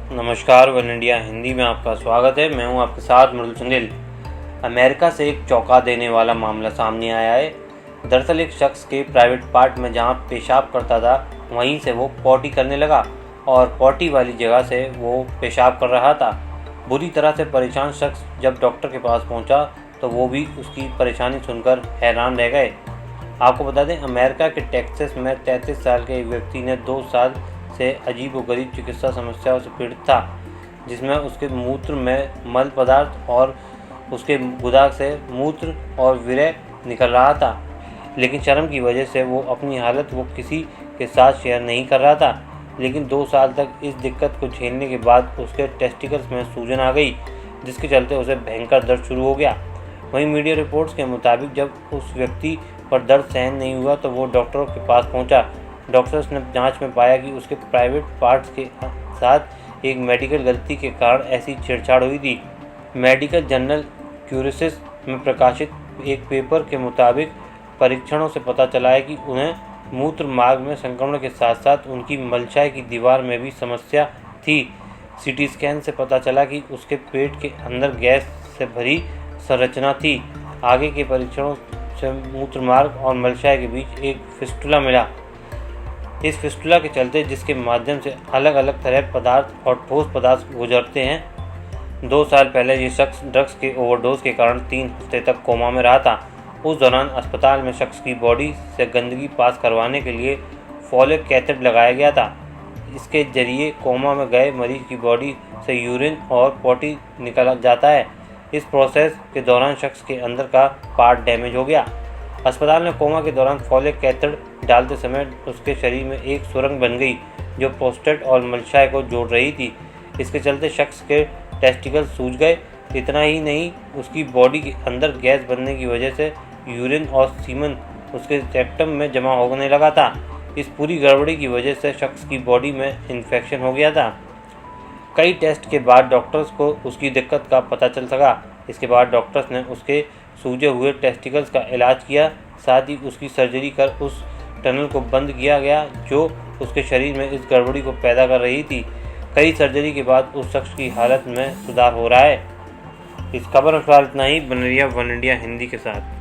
नमस्कार, one India Hindi में आपका स्वागत है। मैं हूं आपके साथ मृदुल चंदेल। अमेरिका से एक चौंका देने वाला मामला सामने आया है। दरअसल एक शख्स के प्राइवेट पार्ट में जहां पेशाब करता था, वहीं से वो पॉटी करने लगा और पॉटी वाली जगह से वो पेशाब कर रहा था। बुरी तरह से परेशान शख्स जब डॉक्टर के पास पहुंचा तो वो भी उसकी परेशानी सुनकर हैरान रह गए। आपको बता दें, अमेरिका के टेक्सास में 33 साल के एक व्यक्ति ने 2 साल से अजीबोगरीब चिकित्सा समस्याओं से पीड़ित था, जिसमें उसके मूत्र में मल पदार्थ और उसके गुदा से मूत्र और वीर्य निकल रहा था। लेकिन शर्म की वजह से वो अपनी हालत वो किसी के साथ शेयर नहीं कर रहा था। लेकिन 2 साल तक इस दिक्कत को झेलने के बाद उसके टेस्टिकल्स में सूजन आ गई, जिसके चलते उसे भयंकर दर्द शुरू हो गया। वहीं मीडिया रिपोर्ट्स के मुताबिक जब उस व्यक्ति पर दर्द सहन नहीं हुआ तो वो डॉक्टरों के पास पहुंचा। डॉक्टर्स ने जांच में पाया कि उसके प्राइवेट पार्ट्स के साथ एक मेडिकल गलती के कारण ऐसी छेड़छाड़ हुई थी। मेडिकल जर्नल क्यूरेसिस में प्रकाशित एक पेपर के मुताबिक परीक्षणों से पता चला है कि उन्हें मूत्र मार्ग में संक्रमण के साथ साथ उनकी मलशाय की दीवार में भी समस्या थी। सीटी स्कैन से पता चला कि उसके पेट के अंदर गैस से भरी संरचना थी। आगे के परीक्षणों से मूत्र मार्ग और मलशाय के बीच एक फिस्टुला मिला। इस फिस्टुला के चलते, जिसके माध्यम से अलग अलग तरह पदार्थ और ठोस पदार्थ गुजरते हैं। 2 साल पहले ये शख्स ड्रग्स के ओवरडोज के कारण 3 हफ्ते तक कोमा में रहा था। उस दौरान अस्पताल में शख्स की बॉडी से गंदगी पास करवाने के लिए फॉलिक कैथेटर लगाया गया था। इसके जरिए कोमा में गए मरीज की बॉडी से यूरिन और पॉटी निकल जाता है। इस प्रोसेस के दौरान शख्स के अंदर का पार्ट डैमेज हो गया। अस्पताल में कोमा के दौरान फॉलिक कैथेटर डालते समय उसके शरीर में एक सुरंग बन गई जो प्रोस्टेट और मलशाय को जोड़ रही थी। इसके चलते शख्स के टेस्टिकल सूज गए। इतना ही नहीं, उसकी बॉडी के अंदर गैस बनने की वजह से यूरिन और सीमन उसके रेक्टम में जमा होने लगा था। इस पूरी गड़बड़ी की वजह से शख्स की बॉडी में इन्फेक्शन हो गया था। कई टेस्ट के बाद डॉक्टर्स को उसकी दिक्कत का पता चल सका। इसके बाद डॉक्टर्स ने उसके सूजे हुए टेस्टिकल्स का इलाज किया, साथ ही उसकी सर्जरी कर उस टनल को बंद किया गया जो उसके शरीर में इस गड़बड़ी को पैदा कर रही थी। कई सर्जरी के बाद उस शख्स की हालत में सुधार हो रहा है। इस खबर में फिलहाल इतना ही। बने रहिए वन इंडिया हिंदी के साथ।